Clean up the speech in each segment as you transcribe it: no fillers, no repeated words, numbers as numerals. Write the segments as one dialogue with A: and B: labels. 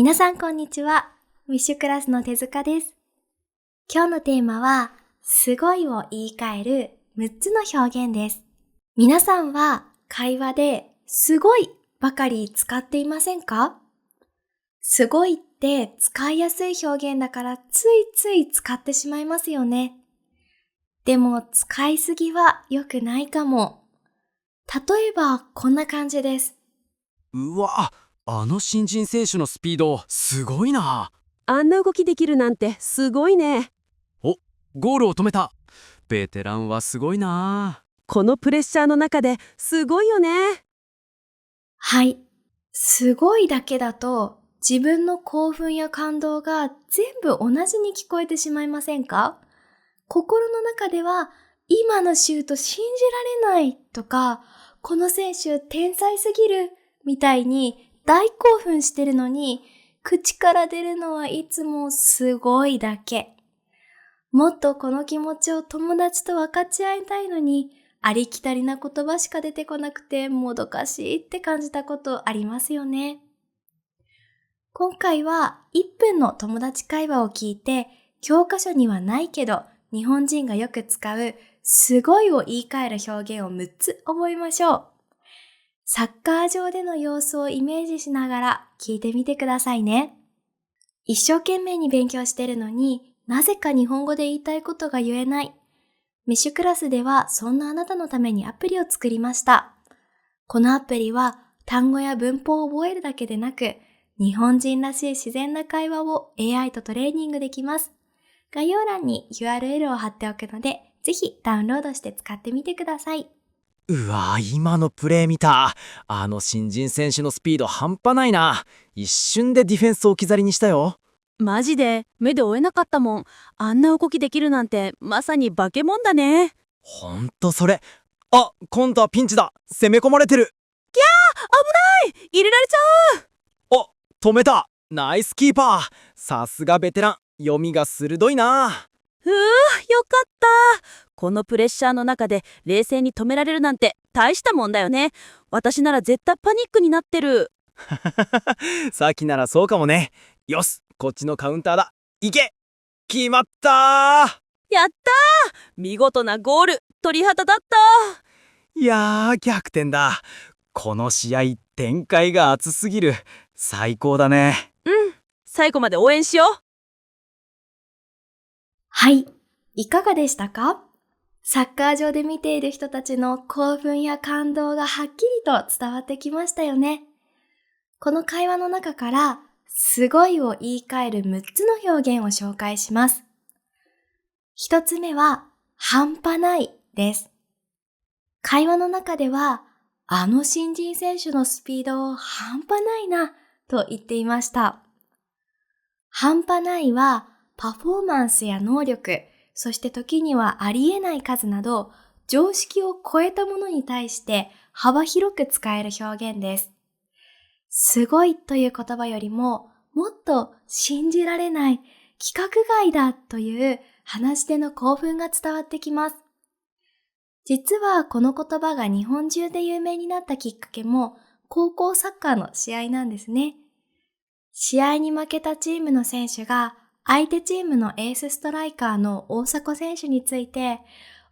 A: 皆さんこんにちは。ウィッシュクラスの手塚です。今日のテーマは、すごいを言い換える6つの表現です。皆さんは会話ですごいばかり使っていませんか？すごいって使いやすい表現だからついつい使ってしまいますよね。でも使いすぎは良くないかも。例えばこんな感じです。
B: うわ、あの新人選手のスピードすごいな。
C: あんな動きできるなんてすごいね。
B: お、ゴールを止めた。ベテランはすごいな。
C: このプレッシャーの中ですごいよね。
A: はい。すごいだけだと自分の興奮や感動が全部同じに聞こえてしまいませんか？心の中では今のシュート信じられないとか、この選手天才すぎるみたいに大興奮してるのに、口から出るのはいつもすごいだけ。もっとこの気持ちを友達と分かち合いたいのに、ありきたりな言葉しか出てこなくてもどかしいって感じたことありますよね。今回は1分の友達会話を聞いて、教科書にはないけど日本人がよく使うすごいを言い換える表現を6つ覚えましょう。サッカー場での様子をイメージしながら聞いてみてくださいね。一生懸命に勉強してるのになぜか日本語で言いたいことが言えない。メッシュクラスではそんなあなたのためにアプリを作りました。このアプリは単語や文法を覚えるだけでなく、日本人らしい自然な会話を AI とトレーニングできます。概要欄に URL を貼っておくので、ぜひダウンロードして使ってみてください。
B: うわ、今のプレー見た。あの新人選手のスピード半端ないな。一瞬でディフェンスを置き去りにしたよ。
C: マジで目で追えなかったもん。あんな動きできるなんてまさに化け物だね。
B: ほんとそれ。あ、今度はピンチだ。攻め込まれてる。
C: 入れられちゃ
B: お、止めた。ナイスキーパー。さすがベテラン。読みが鋭いな。
C: う。よかった。このプレッシャーの中で冷静に止められるなんて大したもんだよね。私なら絶対パニックになってる。
B: さっきならそうかもね。よし、こっちのカウンターだ。いけ。決まったー。
C: やったー。見事なゴール。鳥肌だった。
B: いやー、逆転だ。この試合展開が熱すぎる。最高だね。
C: 最後まで応援しよう。
A: はい。いかがでしたか？サッカー場で見ている人たちの興奮や感動がはっきりと伝わってきましたよね。この会話の中から、すごいを言い換える6つの表現を紹介します。1つ目は、半端ないです。会話の中では、あの新人選手のスピード半端ないなと言っていました。半端ないは、パフォーマンスや能力、そして時にはありえない数など、常識を超えたものに対して幅広く使える表現です。すごいという言葉よりも、もっと信じられない、規格外だという話し手の興奮が伝わってきます。実はこの言葉が日本中で有名になったきっかけも、高校サッカーの試合なんですね。試合に負けたチームの選手が、相手チームのエースストライカーの大迫選手について、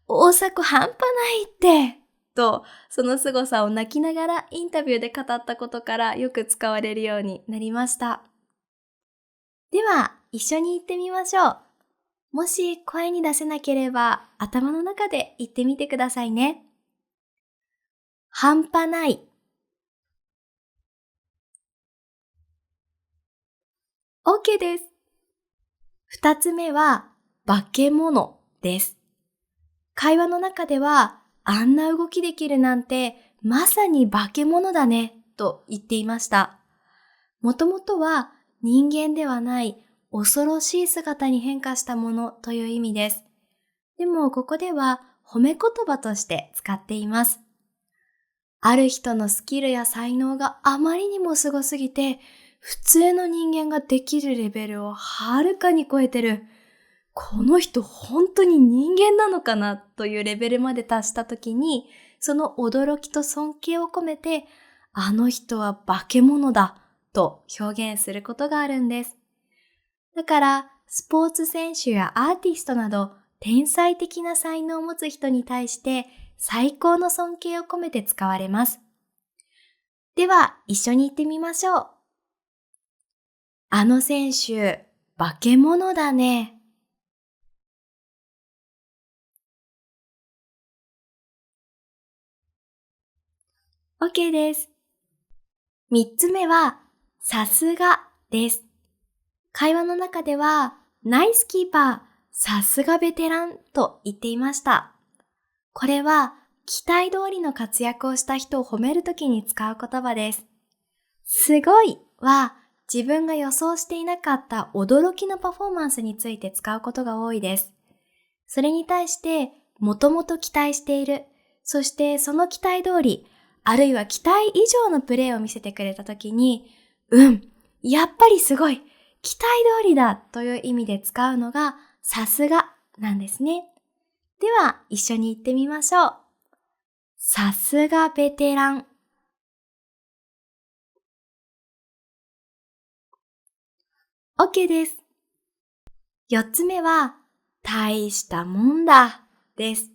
A: 大迫半端ないってと、その凄さを泣きながらインタビューで語ったことからよく使われるようになりました。では、一緒に言ってみましょう。もし声に出せなければ、頭の中で言ってみてくださいね。半端ない。OK です。2つ目は、化け物です。会話の中では、あんな動きできるなんて、まさに化け物だね、と言っていました。もともとは、人間ではない恐ろしい姿に変化したものという意味です。でも、ここでは褒め言葉として使っています。ある人のスキルや才能があまりにもすごすぎて、普通の人間ができるレベルをはるかに超えてる。この人本当に人間なのかなというレベルまで達したときに、その驚きと尊敬を込めて、あの人は化け物だと表現することがあるんです。だから、スポーツ選手やアーティストなど、天才的な才能を持つ人に対して最高の尊敬を込めて使われます。では、一緒に言ってみましょう。あの選手、化け物だね。OK です。三つ目は、さすがです。会話の中では、ナイスキーパー、さすがベテランと言っていました。これは、期待通りの活躍をした人を褒めるときに使う言葉です。すごいは、自分が予想していなかった驚きのパフォーマンスについて使うことが多いです。それに対して、もともと期待している、そしてその期待通り、あるいは期待以上のプレーを見せてくれたときに、やっぱりすごい、期待通りだという意味で使うのがさすがなんですね。では一緒に言ってみましょう。さすがベテラン。OK です。4つ目は、大したもんだです。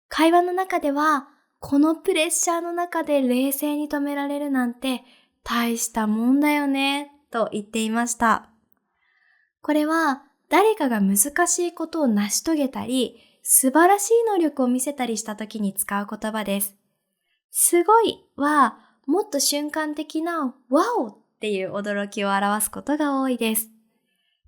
A: 会話の中では、このプレッシャーの中で冷静に止められるなんて大したもんだよねと言っていました。これは誰かが難しいことを成し遂げたり、素晴らしい能力を見せたりした時に使う言葉です。すごいはもっと瞬間的なワオっていう驚きを表すことが多いです。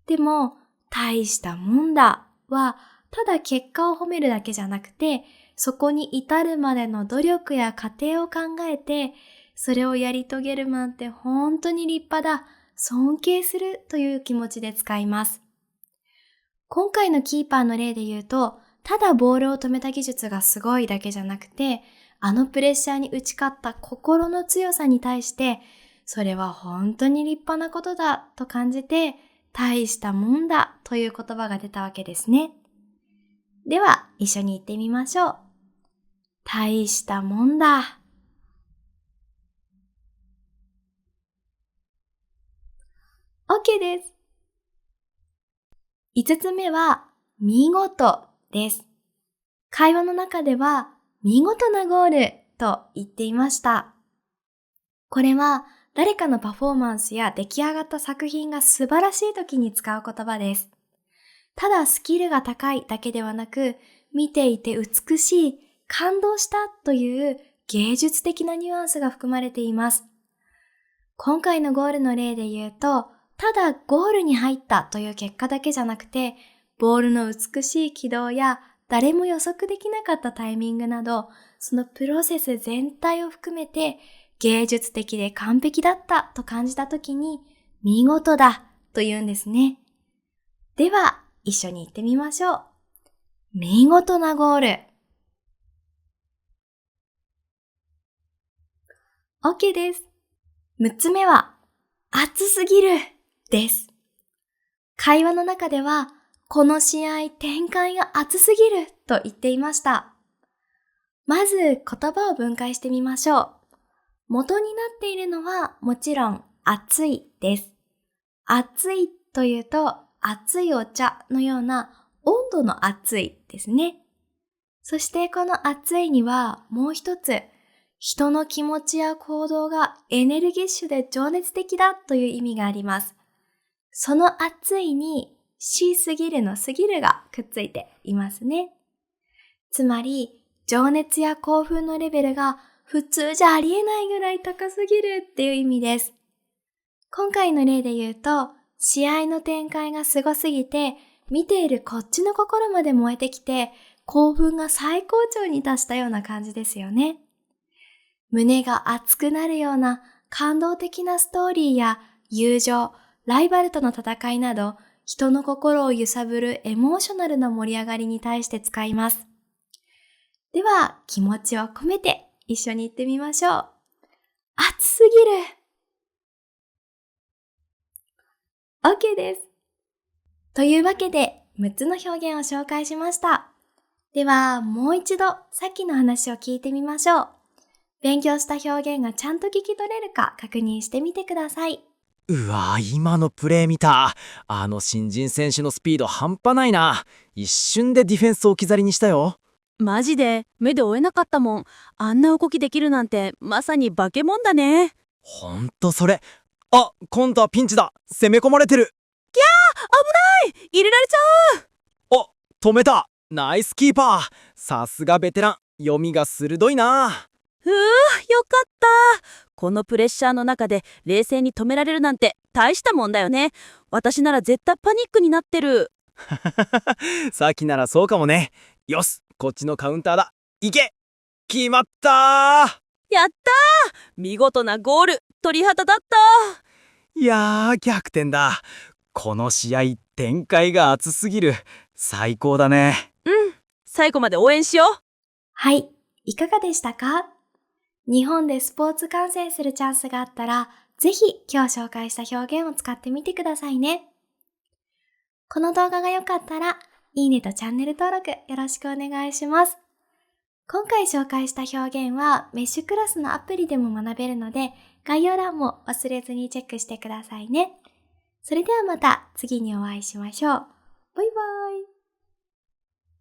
A: でも、大したもんだはただ結果を褒めるだけじゃなくて、そこに至るまでの努力や過程を考えて、それをやり遂げるなんて本当に立派だ、尊敬するという気持ちで使います。今回のキーパーの例で言うと、ただボールを止めた技術がすごいだけじゃなくて、あのプレッシャーに打ち勝った心の強さに対して、それは本当に立派なことだと感じて、大したもんだという言葉が出たわけですね。では、一緒に言ってみましょう。大したもんだ。OK です。5つ目は、見事です。会話の中では、見事なゴールと言っていました。これは、誰かのパフォーマンスや出来上がった作品が素晴らしい時に使う言葉です。ただスキルが高いだけではなく、見ていて美しい、感動したという芸術的なニュアンスが含まれています。今回のゴールの例で言うと、ただゴールに入ったという結果だけじゃなくて、ボールの美しい軌道や誰も予測できなかったタイミングなど、そのプロセス全体を含めて芸術的で完璧だったと感じたときに、見事だと言うんですね。では、一緒に言ってみましょう。見事なゴール。OK です。6つ目は、熱すぎるです。会話の中では、この試合展開が熱すぎると言っていました。まず言葉を分解してみましょう。元になっているのはもちろん熱いです。熱いというと熱いお茶のような温度の熱いですね。そしてこの熱いにはもう一つ、人の気持ちや行動がエネルギッシュで情熱的だという意味があります。その熱いにしすぎるのすぎるがくっついていますね。つまり、情熱や興奮のレベルが普通じゃありえないぐらい高すぎるっていう意味です。今回の例で言うと、試合の展開がすごすぎて、見ているこっちの心まで燃えてきて、興奮が最高潮に達したような感じですよね。胸が熱くなるような感動的なストーリーや友情、ライバルとの戦いなど、人の心を揺さぶるエモーショナルな盛り上がりに対して使います。では、気持ちを込めて一緒に言ってみましょう。熱すぎる。OK です。というわけで、6つの表現を紹介しました。では、もう一度さっきの話を聞いてみましょう。勉強した表現がちゃんと聞き取れるか確認してみてください。
B: うわ、今のプレー見た。新人選手のスピード半端ないな。一瞬でディフェンスを置き去りにしたよ。
C: マジで目で追えなかったもん。あんな動きできるなんてまさに化け物だね。
B: ほんとそれ。あ、今度はピンチだ。攻め込まれてる。
C: 入れられちゃ
B: お、止めた。ナイスキーパー。さすがベテラン。読みが鋭いな。
C: う。よかった。このプレッシャーの中で冷静に止められるなんて大したもんだよね。私なら絶対パニックになってる。
B: さっきならそうかもね。よし、こっちのカウンターだ。いけ。決まったー。
C: やったー。見事なゴール。鳥肌だった。
B: いやー、逆転だ。この試合、展開が熱すぎる。最高だね。
C: 最後まで応援しよう。
A: はい、いかがでしたか？日本でスポーツ観戦するチャンスがあったら、ぜひ今日紹介した表現を使ってみてくださいね。この動画が良かったら、いいねとチャンネル登録よろしくお願いします。今回紹介した表現はメッシュクラスのアプリでも学べるので、概要欄も忘れずにチェックしてくださいね。それではまた次にお会いしましょう。バイバイ。